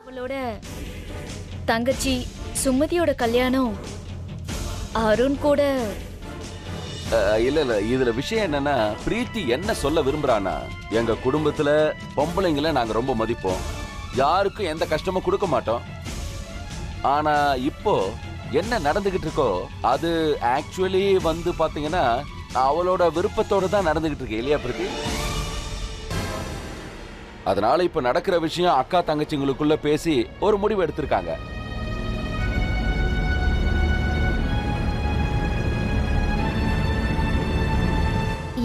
அவளோட தங்கச்சி சுமதியோட கல்யாணம் அருண் கூட. இல்ல இல்ல, இதுல விஷயம் என்னன்னா, பிரீத்தி என்ன சொல்ல விரும்புறானா, எங்க குடும்பத்துல பொம்பளைங்களை நாங்க ரொம்ப மதிப்போம், யாருக்கும் எந்த கஷ்டமும் கொடுக்க மாட்டோம். ஆனா இப்போ என்ன நடந்துகிட்டு இருக்கோ அது ஆக்சுவலி வந்து பாத்தீங்கன்னா அவளோட விருப்பத்தோட தான் நடந்துகிட்டு இருக்கு இல்லையா பிரீத்தி? அதனால இப்ப நடக்கிற விஷயம் அக்கா தங்கச்சிங்களுக்குள்ள பேசி ஒரு முடிவு எடுத்திருக்காங்க.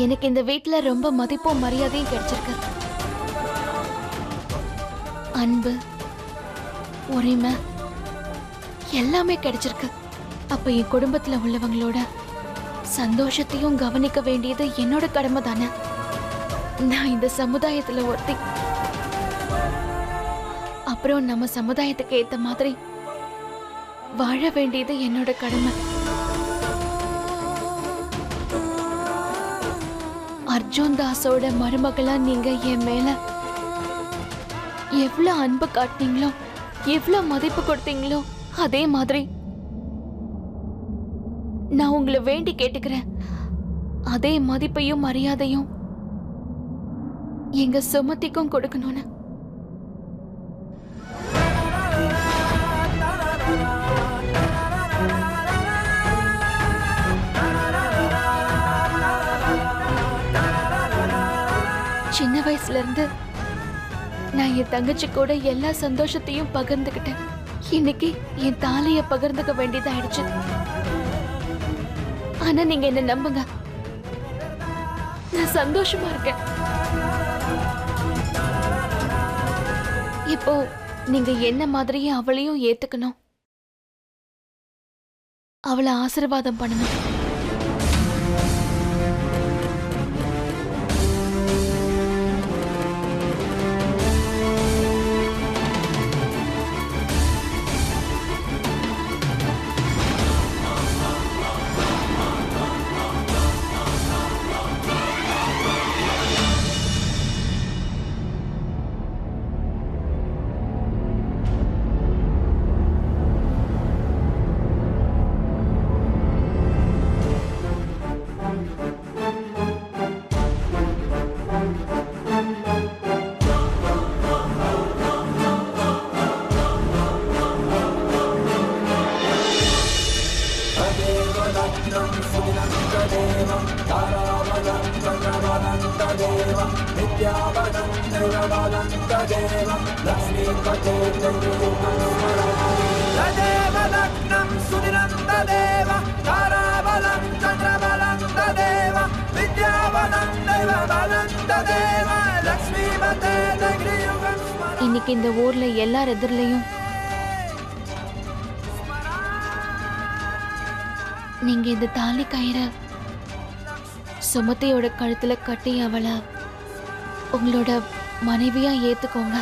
எனக்கு இந்த வீட்ல ரொம்ப மதிப்பும் மரியாதையும் கிடைச்சிருக்கு. அன்பு, உரிமை எல்லாமே கிடைச்சிருக்கு. அப்ப என் குடும்பத்துல உள்ளவங்களோட சந்தோஷத்தையும் கவனிக்க வேண்டியது என்னோட கடமை தானே. நான் இந்த சமுதாயத்துல ஒருத்தி. அப்புறம் நம்ம சமுதாயத்துக்கு ஏத்த மாதிரி வாழ வேண்டியது என்னோட கடமை. அர்ஜுன் தாஸோட மருமகளா நீங்க என் மேல எவ்வளவு அன்பு காட்டினீங்களோ, எவ்வளவு மதிப்பு கொடுத்தீங்களோ, அதே மாதிரி நான் உங்களை வேண்டி கேட்டுக்கிறேன். அதே மதிப்பையும் மரியாதையும் எங்க சுமதிக்கும் கொடுக்கணும்னு. சின்ன வயசுல இருந்து நான் என் தங்கச்சி கூட எல்லா சந்தோஷத்தையும் பகிர்ந்துகிட்டேன். இன்னைக்கு என் தாலிய பகிர்ந்துக்க வேண்டியதாயிடுச்சு. ஆனா நீங்க என்ன நம்புங்க, நான் சந்தோஷமா இருக்கேன். இப்போ நீங்க என்ன மாதிரியே அவளையும் ஏத்துக்கணும், அவளை ஆசீர்வாதம் பண்ணணும். இன்னைக்கு இந்த ஊர்ல எல்லார் எதிரிலையும் நீங்க இந்த தாலி கயிறை சுமதியோட கழுத்துல கட்டி அவளை உங்களோட மனைவியா ஏத்துக்கோங்க.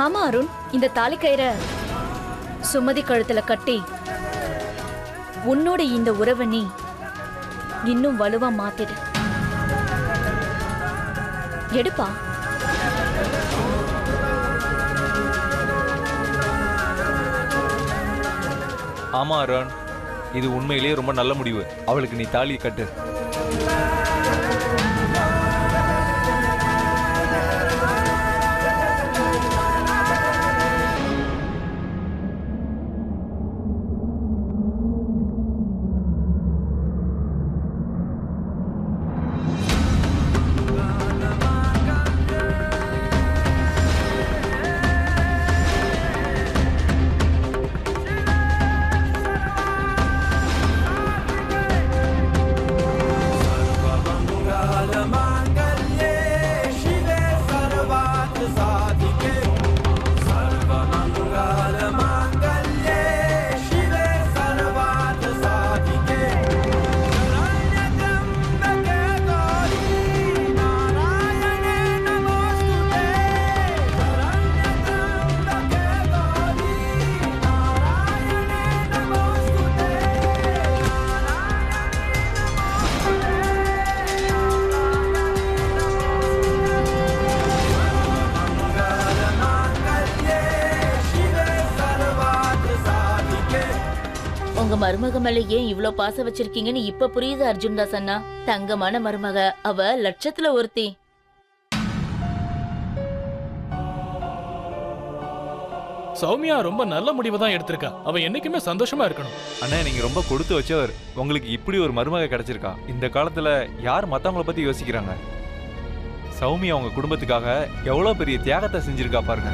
ஆமா அருண், இந்த தாலி கயிறை சுமதி கழுத்துல கட்டி உன்னோட இந்த உறவை நீ இன்னும் வலுவா மாத்திடு. எடுப்பா. ஆமா அருண், இது உண்மையிலேயே ரொம்ப நல்ல முடிவு. அவளுக்கு நீ தாலியை கட்டு. உங்க மருமக மேல ஏன் இவ்ளோ பாசம் வச்சிருக்கீங்கன்னு இப்ப புரியுது அர்ஜுன் தாஸ் அண்ணா. தங்கமான மருமக, அவ லட்சத்துல ஒருத்தி. சௌமியா ரொம்ப நல்ல முடிவு தான் எடுத்திருக்கா. அவ என்னைக்குமே சந்தோஷமா இருக்கணும். அண்ணா நீங்க ரொம்ப கொடுத்து வச்சவர். உங்களுக்கு இப்படி ஒரு மருமக கிடைச்சிருக்கா. இந்த காலத்துல யார் மத்தவங்கள பத்தி யோசிக்கிறாங்க? சௌமியா அவங்க குடும்பத்துக்காக எவ்வளவு பெரிய தியாகத்தை செஞ்சிருக்கா பாருங்க.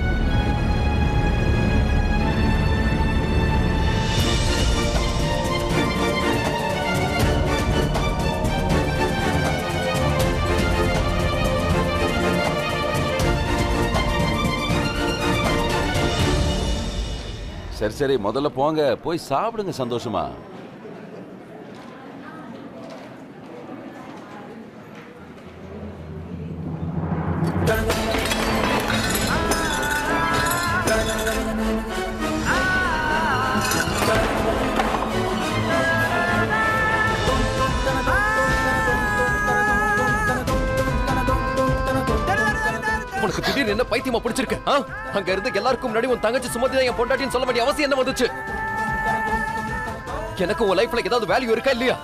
சரி சரி, முதல்ல போங்க, போய் சாப்பிடுங்க சந்தோஷமா. உனக்கு திடீர்னு என்ன பைத்தியமா பிடிச்சிருக்கு? அங்க இருந்து எல்லாருக்கும் முன்னாடி உன் தங்கச்சி சுமதி தான் என் பொண்டாட்டின்னு சொல்ல வேண்டிய அவசியம் என்ன வந்துச்சு? எனக்கு உன் லைஃப்ல ஏதாவது வேல்யூ இருக்கா இல்லையா?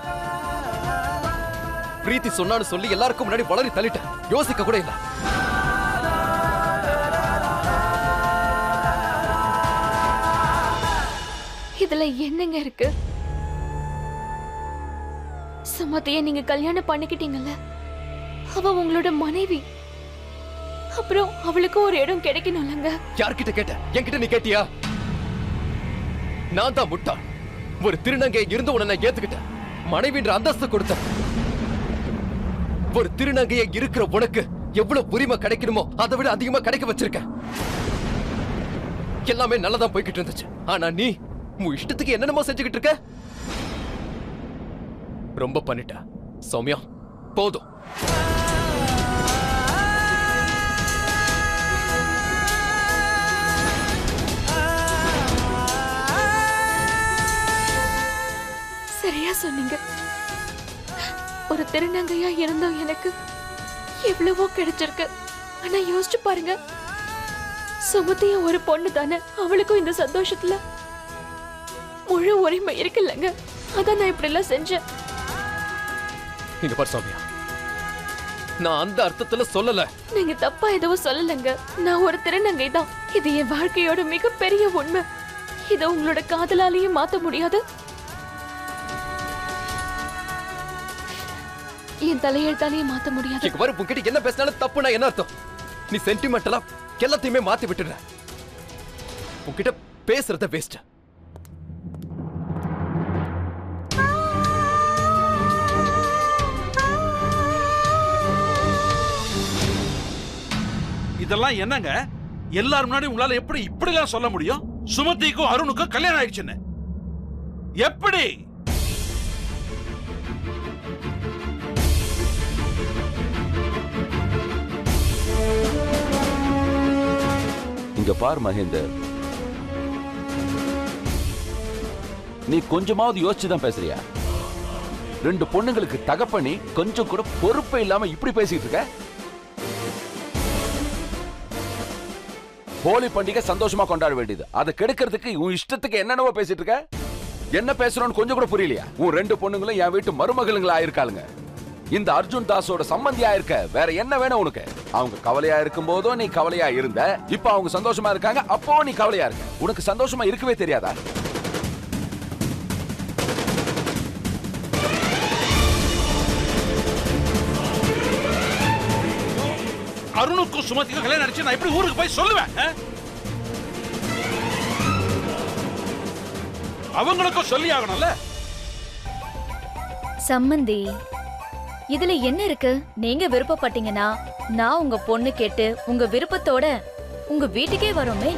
பிரீத்தி சொன்னான்னு சொல்லி எல்லாருக்கும் முன்னாடி வளரி தள்ளிட்டேன். யோசிக்க கூட இல்ல. இதுல என்னங்க இருக்கு? சுமதியை நீங்க கல்யாணம் பண்ணிக்கிட்டீங்கல்ல, அவ உங்களோட மனைவி. அப்புறம் அவளுக்கு ஒரு இடம் கிடைக்கணும்லங்க. யார்கிட்ட கேட்ட? என்கிட்ட நீ கேட்டியா? நான் தான் முட்டா. ஒரு திருநங்கை இருந்து உன்னை ஏத்துக்கிட்டேன். மனைவின்ற அந்தஸ்து கொடுத்த ஒரு திருநங்கையை இருக்கிற உனக்கு எவ்வளவு உரிமை கிடைக்கணுமோ அதை விட அதிகமா கிடைக்க வச்சிருக்க. எல்லாமே நல்லதா போய்கிட்டு இருந்துச்சு. ஆனா நீ உன் இஷ்டத்துக்கு என்னென்னமோ செஞ்சுக்கிட்டு இருக்க. ரொம்ப பண்ணிட்ட சௌமியா, போதும். சரியா சொன்னீங்க. ஒரு திருநங்கையா இருந்தோம் எனக்கு எவ்வளவோ கிடைச்சிருக்கு. ஆனா யோசிச்சு பாருங்க, சுமதிய ஒரு பொண்ணு தானே, அவளுக்கும் இந்த சந்தோஷத்துல முழு உரிமை இருக்குல்லங்க. அதான் நான் இப்படி எல்லாம் செஞ்சேன். இங்க பாரு சௌமியா, நான் அந்த அர்த்தத்துல சொல்லல. நீங்க தப்பா எதுவும் சொல்லலங்க. நான் ஒரு திருநங்கை தான். இது என் வாழ்க்கையோட மிகப்பெரிய உண்மை. இதை உங்களோட காதலாலேயே மாத்த முடியாது. என் தலையெழுத்தாலேயே மாத்த முடியாது. இங்க பாரு, உன்கிட்ட என்ன பேசினாலும் தப்புனா என்ன அர்த்தம்? நீ சென்டிமெண்டலா எல்லாத்தையுமே மாத்தி விட்டுற. உன்கிட்ட பேசுறத வேஸ்ட். இதெல்லாம் என்னங்க? எல்லாரும் முன்னாடி உங்களால எப்படி இப்படிலாம் சொல்ல முடியும்? சுமதிக்கும் அருணுக்கும் கல்யாணம் ஆயிடுச்சுன்னு எப்படி? இங்க பார் மகேந்தர், நீ கொஞ்சமாவது யோசிச்சுதான் பேசுறியா? ரெண்டு பொண்ணுங்களுக்கு தகப்பனி கொஞ்சம் கூட பொறுப்பே இல்லாம இப்படி பேசிட்டு இருக்க. ஹோலி பண்டிகை சந்தோஷமா கொண்டாட வேண்டியது, அதை கெடுக்கிறதுக்கு உன் இஷ்டத்துக்கு என்னென்னவோ பேசிட்டு இருக்க. என்ன பேசுறோன்னு கொஞ்சம் கூட புரியலையா? உன் ரெண்டு பொண்ணுங்களும் என் வீட்டு மருமகளுங்களா ஆயிருக்காளுங்க. இந்த அர்ஜுன் தாஸோட சம்பந்தியா இருக்க. வேற என்ன வேணும் உனக்கு? அவங்க கவலையா இருக்கும் போதும் நீ கவலையா இருந்த. இப்ப அவங்க சந்தோஷமா இருக்காங்க, அப்போ நீ கவலையா இருக்க. உனக்கு சந்தோஷமா இருக்கவே தெரியாதா? அருணுக்கும் சுமதிக்கும் கல்யாணம் ஆயிடுச்சு, நான் எப்படி ஊருக்கு போய் சொல்லுவேன்? அவங்களுக்கும் சொல்லி ஆகணும்ல. சம்மந்தி, இதுல என்ன இருக்கு? நீங்க விருப்பப்பட்டீங்கன்னா நான் உங்க பொண்ணு கேட்டு உங்க விருப்பத்தோட உங்க வீட்டுக்கே வரோமே.